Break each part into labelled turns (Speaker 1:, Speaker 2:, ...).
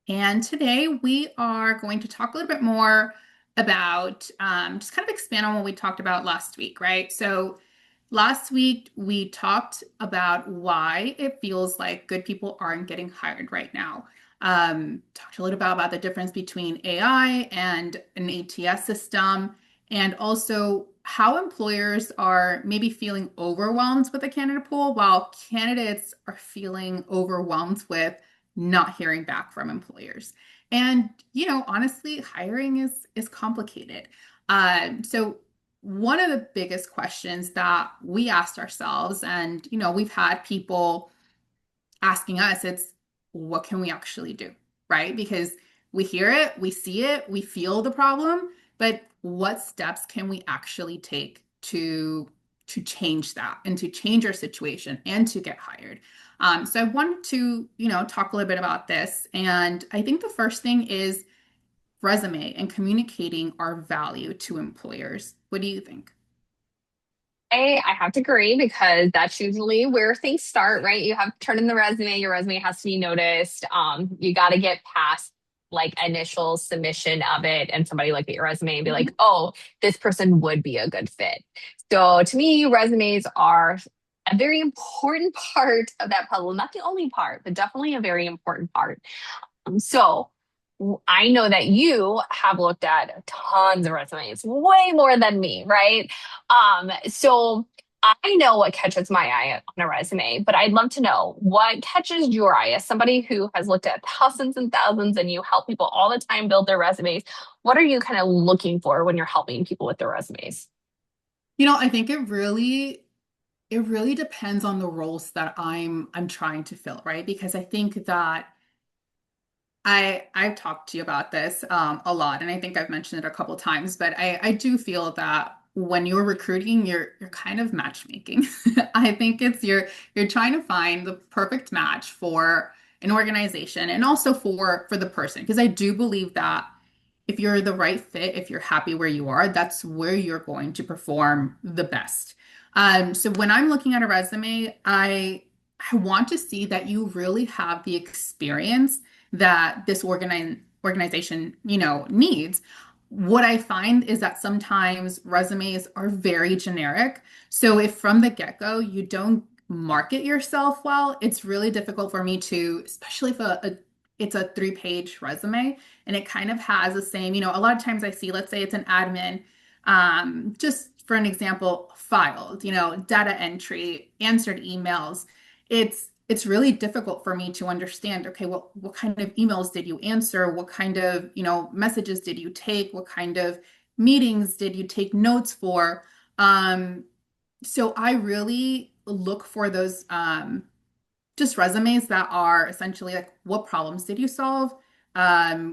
Speaker 1: And today we are going to talk a little bit more about just kind of expand on what we talked about last week, right? So, last week we talked about why it feels like good people aren't getting hired right now. Talked a little bit about the difference between AI and an ATS system, and also how employers are maybe feeling overwhelmed with the candidate pool while candidates are feeling overwhelmed with not hearing back from employers. And honestly, hiring is complicated. So one of the biggest questions that we asked ourselves, and we've had people asking us, it's what can we actually do, right? Because we hear it, we see it, we feel the problem, but what steps can we actually take to change that and to change our situation and to get hired? So I wanted to, talk a little bit about this. And I think the first thing is resume and communicating our value to employers. What do you think?
Speaker 2: I have to agree because that's usually where things start, right? You have to turn in the resume, your resume has to be noticed. You got to get past like initial submission of it and somebody look at your resume and be like,
Speaker 1: Mhm.
Speaker 2: oh, this person would be a good fit. So to me, resumes are a very important part of that puzzle. Not the only part, but definitely a very important part. I know that you have looked at tons of resumes, way more than me, right? So I know what catches my eye on a resume, but I'd love to know what catches your eye as somebody who has looked at thousands and thousands and you help people all the time build their resumes. What are you kind of looking for when you're helping people with their resumes?
Speaker 1: I think it really depends on the roles that I'm trying to fill, right? Because I think that I've talked to you about this a lot, and I think I've mentioned it a couple times, but I do feel that when you're recruiting, you're kind of matchmaking. I think it's you're trying to find the perfect match for an organization and also for the person. Because I do believe that if you're the right fit, if you're happy where you are, that's where you're going to perform the best. So when I'm looking at a resume, I want to see that you really have the experience that this organization, needs. What I find is that sometimes resumes are very generic. So if from the get-go you don't market yourself well, it's really difficult for me to, especially if it's a three-page resume and it kind of has the same, a lot of times I see, let's say it's an admin, just for an example, filed, data entry, answered emails. It's really difficult for me to understand, okay, what kind of emails did you answer? What kind of, messages did you take? What kind of meetings did you take notes for? Um, so I really look for those just resumes that are essentially like, what problems did you solve? What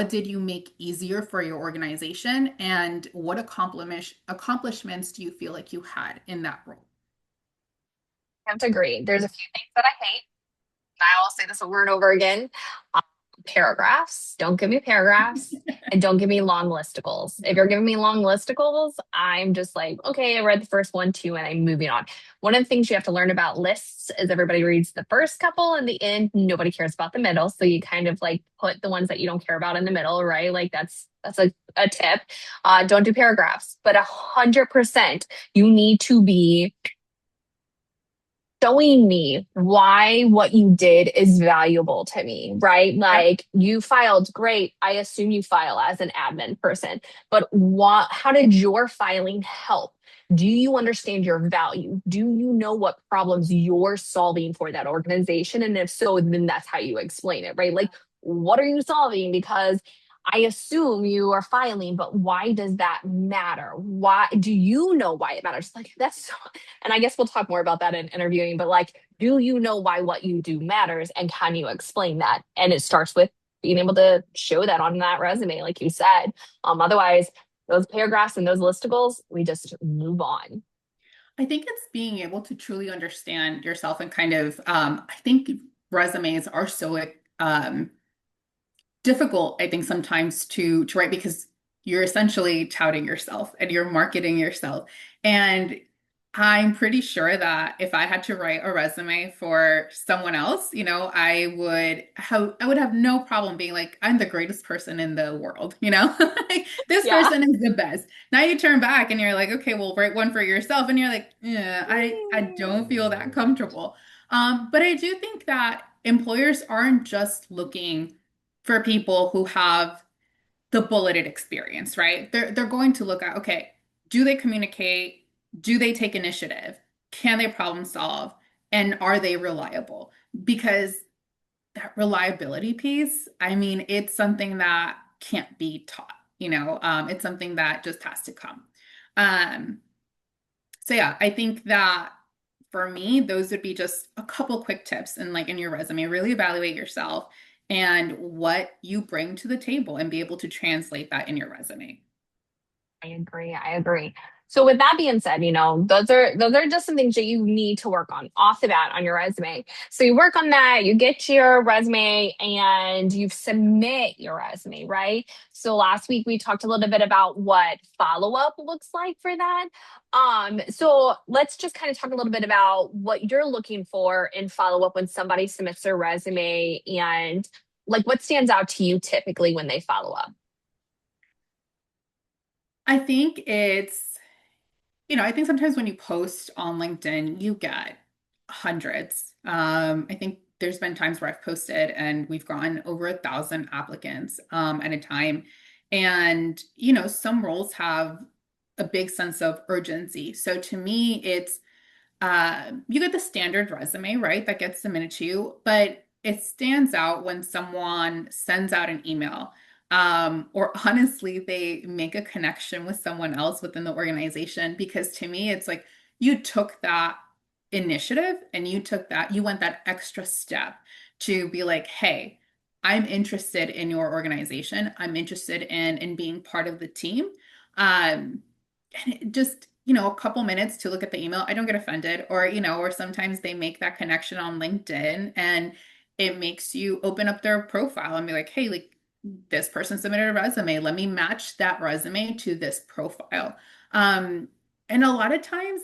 Speaker 1: did you make easier for your organization? And what accomplishments do you feel like you had in that role?
Speaker 2: I have to agree. There's a few things that I hate. I will say this over and over again. Um, Paragraphs. Don't give me paragraphs and don't give me long listicles. If you're giving me long listicles, I'm just like, okay, I read the first one, two, and I'm moving on. One of the things you have to learn about lists is everybody reads the first couple and the end. Nobody cares about the middle. So you kind of like put the ones that you don't care about in the middle, right? Like that's a tip. Don't do paragraphs, but 100% you need to be showing me why what you did is valuable to me, right?
Speaker 1: Yep.
Speaker 2: Like you filed great. I assume you file as an admin person, but how did your filing help? Do you understand your value? Do you know what problems you're solving for that organization? And if so, then that's how you explain it, right? Like, what are you solving? Because I assume you are filing, but why does that matter? Why do you know why it matters? Like, that's so, and I guess we'll talk more about that in interviewing, but like, do you know why what you do matters and can you explain that? And it starts with being able to show that on that resume, like you said. Otherwise, those paragraphs and those listicles, we just move on.
Speaker 1: I think it's being able to truly understand yourself and kind of, I think resumes are so um, difficult, I think, sometimes to write because you're essentially touting yourself and you're marketing yourself. And I'm pretty sure that if I had to write a resume for someone else, I would have no problem being like, I'm the greatest person in the world, Like, this
Speaker 2: Yeah.
Speaker 1: person is the best. Now you turn back and you're like, okay, well, write one for yourself. And you're like, yeah, I don't feel that comfortable. But I do think that employers aren't just looking for people who have the bulleted experience, right? They're going to look at, okay, do they communicate? Do they take initiative? Can they problem solve? And are they reliable? Because that reliability piece, I mean, it's something that can't be taught, it's something that just has to come. Um, so yeah, I think that for me, those would be just a couple quick tips and like in your resume, really evaluate yourself and what you bring to the table and be able to translate that in your resume.
Speaker 2: I agree. I agree. So with that being said, those are just some things that you need to work on off the bat on your resume. So you work on that, you get your resume and you submit your resume, right? So last week we talked a little bit about what follow-up looks like for that. So let's just kind of talk a little bit about what you're looking for in follow-up when somebody submits their resume and like what stands out to you typically when they follow up.
Speaker 1: I think I think sometimes when you post on LinkedIn, you get hundreds. I think there's been times where I've posted and we've gotten over 1,000 applicants at a time. And, some roles have a big sense of urgency. So to me, it's you get the standard resume, right? That gets submitted to you, but it stands out when someone sends out an email, or honestly, they make a connection with someone else within the organization. Because to me, it's like you took that initiative and you went that extra step to be like, hey, I'm interested in your organization. I'm interested in being part of the team. And it just, a couple minutes to look at the email, I don't get offended. Or sometimes they make that connection on LinkedIn and it makes you open up their profile and be like, hey, like this person submitted a resume. Let me match that resume to this profile. Um, and a lot of times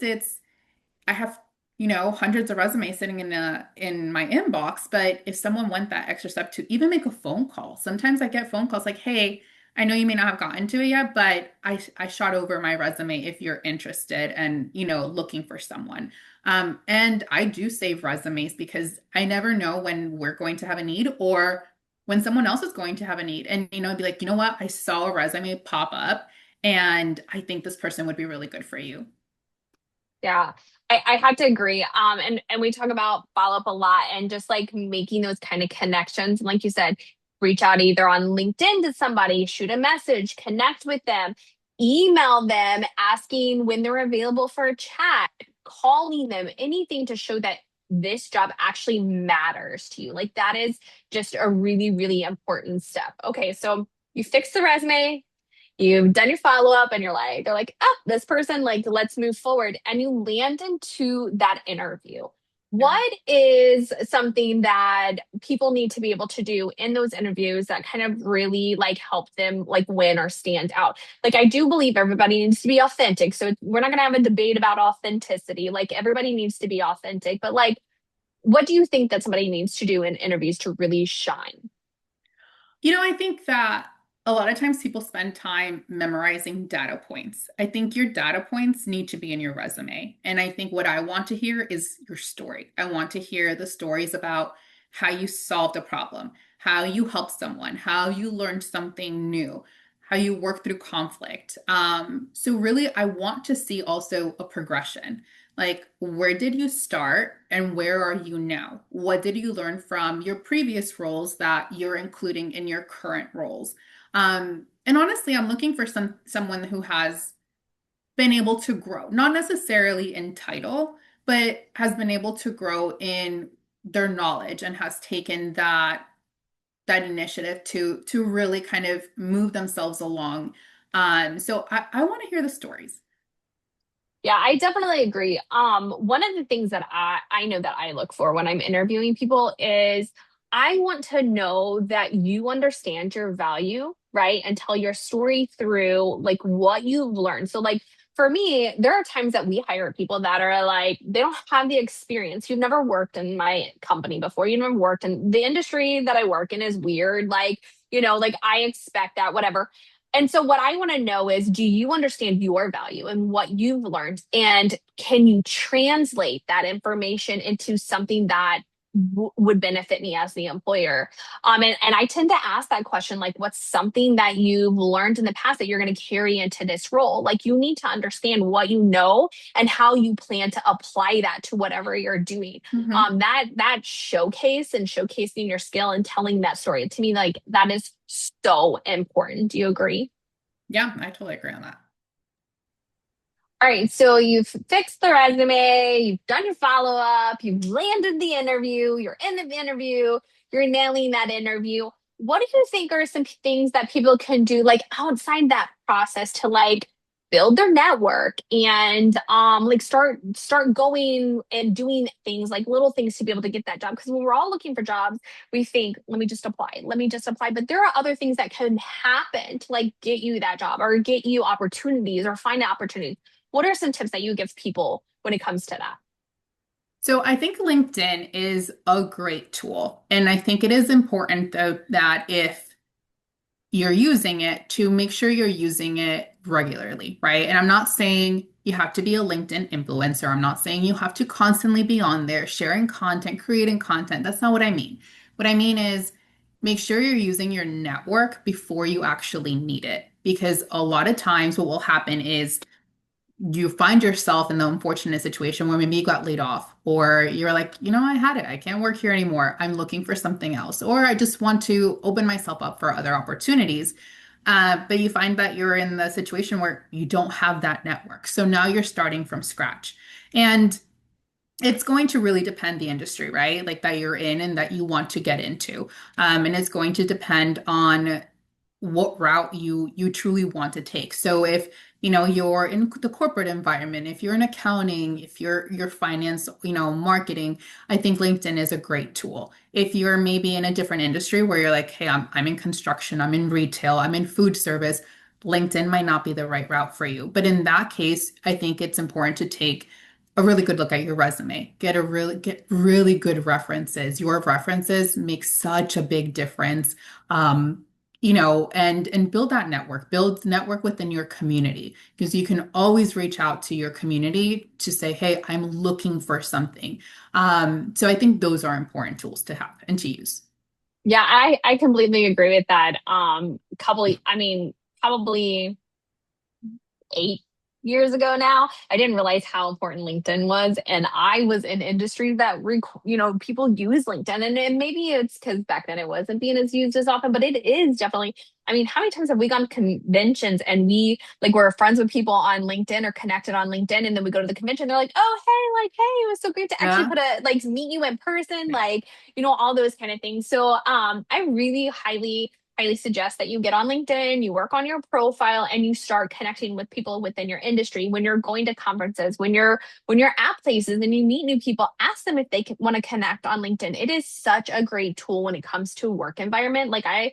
Speaker 1: I have, hundreds of resumes sitting in my inbox, but if someone went that extra step to even make a phone call, sometimes I get phone calls like, "Hey, I know you may not have gotten to it yet, but I shot over my resume if you're interested and, looking for someone." And I do save resumes because I never know when we're going to have a need or when someone else is going to have a need. And, be like, you know what? I saw a resume pop up and I think this person would be really good for you.
Speaker 2: Yeah, I have to agree. And we talk about follow up a lot and just like making those kind of connections. And like you said, reach out either on LinkedIn to somebody, shoot a message, connect with them, email them, asking when they're available for a chat, calling them, anything to show that this job actually matters to you. Like that is just a really, really important step. Okay, so you fix the resume, you've done your follow up and they're like, oh, this person, like, let's move forward. And you land into that interview.
Speaker 1: Yeah.
Speaker 2: What is something that people need to be able to do in those interviews that kind of really like help them like win or stand out? Like, I do believe everybody needs to be authentic. So we're not going to have a debate about authenticity. Like, everybody needs to be authentic. But, like, what do you think that somebody needs to do in interviews to really shine?
Speaker 1: I think that a lot of times people spend time memorizing data points. I think your data points need to be in your resume. And I think what I want to hear is your story. I want to hear the stories about how you solved a problem, how you helped someone, how you learned something new, how you worked through conflict. So really, I want to see also a progression. Like, where did you start and where are you now? What did you learn from your previous roles that you're including in your current roles? And honestly, I'm looking for someone who has been able to grow, not necessarily in title, but has been able to grow in their knowledge and has taken that initiative to really kind of move themselves along. So I want to hear the stories.
Speaker 2: Yeah, I definitely agree. One of the things that I know that I look for when I'm interviewing people is I want to know that you understand your value, right? And tell your story through like what you've learned. So like for me, there are times that we hire people that are like, they don't have the experience. You've never worked in my company before. You've never worked in the industry that I work in is weird. Like, like I expect that, whatever. And so, what I want to know is, do you understand your value and what you've learned? And can you translate that information into something that would benefit me as the employer? And I tend to ask that question, like, what's something that you've learned in the past that you're going to carry into this role? Like, you need to understand what you know and how you plan to apply that to whatever you're doing.
Speaker 1: Mhm.
Speaker 2: That showcase and showcasing your skill and telling that story to me, like, that is so important. Do you agree?
Speaker 1: Yeah, I totally agree on that.
Speaker 2: All right, so you've fixed the resume, you've done your follow up, you've landed the interview, you're in the interview, you're nailing that interview. What do you think are some things that people can do like outside that process to like build their network and like start going and doing things like little things to be able to get that job? Because when we're all looking for jobs, we think, let me just apply. But there are other things that can happen to like get you that job or get you opportunities or find opportunities. What are some tips that you give people when it comes to that?
Speaker 1: So I think LinkedIn is a great tool. And I think it is important though that if you're using it, to make sure you're using it regularly, right? And I'm not saying you have to be a LinkedIn influencer. I'm not saying you have to constantly be on there sharing content, creating content. That's not what I mean. What I mean is make sure you're using your network before you actually need it. Because a lot of times what will happen is you find yourself in the unfortunate situation where maybe you got laid off, or you're like, I had it. I can't work here anymore. I'm looking for something else, or I just want to open myself up for other opportunities. But you find that you're in the situation where you don't have that network. So now you're starting from scratch. And it's going to really depend the industry, right? Like that you're in and that you want to get into. And it's going to depend on what route you truly want to take. So if you're in the corporate environment, if you're in accounting, if you're finance, marketing, I think LinkedIn is a great tool. If you're maybe in a different industry where you're like, hey, I'm in construction, I'm in retail, I'm in food service, LinkedIn might not be the right route for you. But in that case, I think it's important to take a really good look at your resume. Get really good references. Your references make such a big difference. And build that network. Build network within your community because you can always reach out to your community to say, "Hey, I'm looking for something." So I think those are important tools to have and to use.
Speaker 2: Yeah, I completely agree with that. I mean, probably 8 years ago now, I didn't realize how important LinkedIn was. And I was in industries that, people use LinkedIn. And maybe it's because back then it wasn't being as used as often, but it is definitely. I mean, how many times have we gone to conventions and we're friends with people on LinkedIn or connected on LinkedIn, and then we go to the convention, they're like, oh, hey, it was so great to actually
Speaker 1: Yeah.
Speaker 2: meet you in person, all those kind of things. So, I really highly suggest that you get on LinkedIn, you work on your profile, and you start connecting with people within your industry. When you're going to conferences, when you're at places and you meet new people, ask them if they want to connect on LinkedIn. It is such a great tool when it comes to work environment. Like I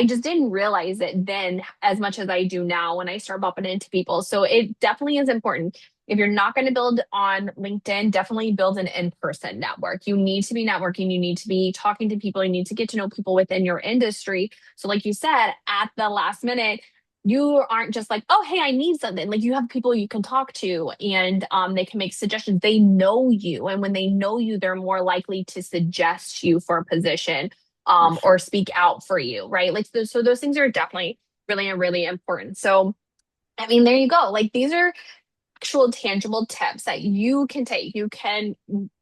Speaker 2: just didn't realize it then as much as I do now when I start bumping into people. So it definitely is important. If you're not going to build on LinkedIn, definitely build an in-person network. You need to be networking. You need to be talking to people. You need to get to know people within your industry. So, like you said, at the last minute, you aren't just like, oh, hey, I need something. Like you have people you can talk to and they can make suggestions. They know you. And when they know you, they're more likely to suggest you for a position
Speaker 1: For
Speaker 2: or
Speaker 1: sure.
Speaker 2: speak out for you, right? So those things are definitely really, really important. So, I mean, there you go. Like these are actual tangible tips that you can take. You can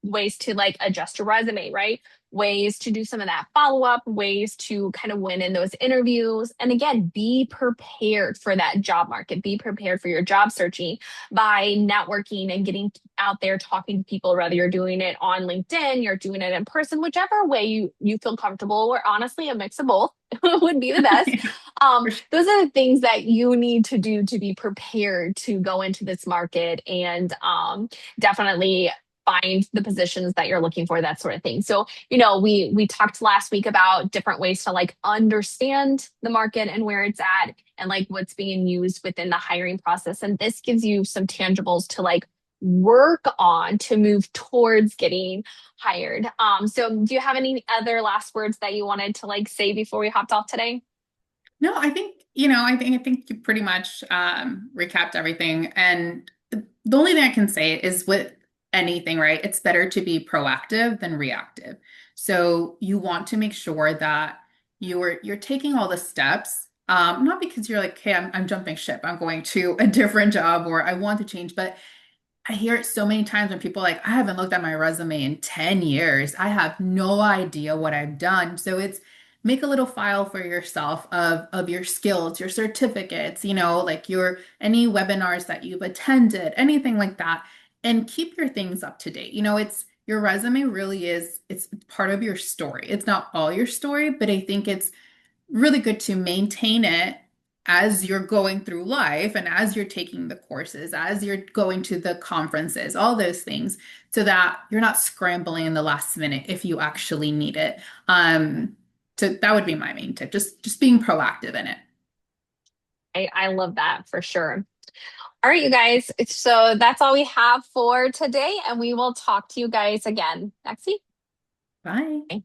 Speaker 2: ways to like adjust your resume, right? Ways to do some of that follow up, ways to kind of win in those interviews. And again, be prepared for that job market. Be prepared for your job searching by networking and getting out there talking to people, whether you're doing it on LinkedIn, you're doing it in person, whichever way you feel comfortable, or honestly, a mix of both would be the best.
Speaker 1: For sure.
Speaker 2: Those are the things that you need to do to be prepared to go into this market and definitely find the positions that you're looking for, that sort of thing. So, we talked last week about different ways to like understand the market and where it's at and like what's being used within the hiring process. And this gives you some tangibles to like work on to move towards getting hired. So do you have any other last words that you wanted to like say before we hopped off today?
Speaker 1: No, I think, I think you pretty much recapped everything. And the only thing I can say is with anything, right? It's better to be proactive than reactive. So you want to make sure that you're taking all the steps, not because you're like, hey, I'm jumping ship, I'm going to a different job or I want to change, but I hear it so many times when people are like, I haven't looked at my resume in 10 years. I have no idea what I've done. So it's make a little file for yourself of your skills, your certificates, like your any webinars that you've attended, anything like that, and keep your things up to date. It's your resume really is it's part of your story. It's not all your story, but I think it's really good to maintain it as you're going through life and as you're taking the courses, as you're going to the conferences, all those things, so that you're not scrambling in the last minute if you actually need it. So that would be my main tip, just being proactive in it.
Speaker 2: I love that for sure. All right, you guys. So that's all we have for today, and we will talk to you guys again next week.
Speaker 1: Bye.
Speaker 2: Okay.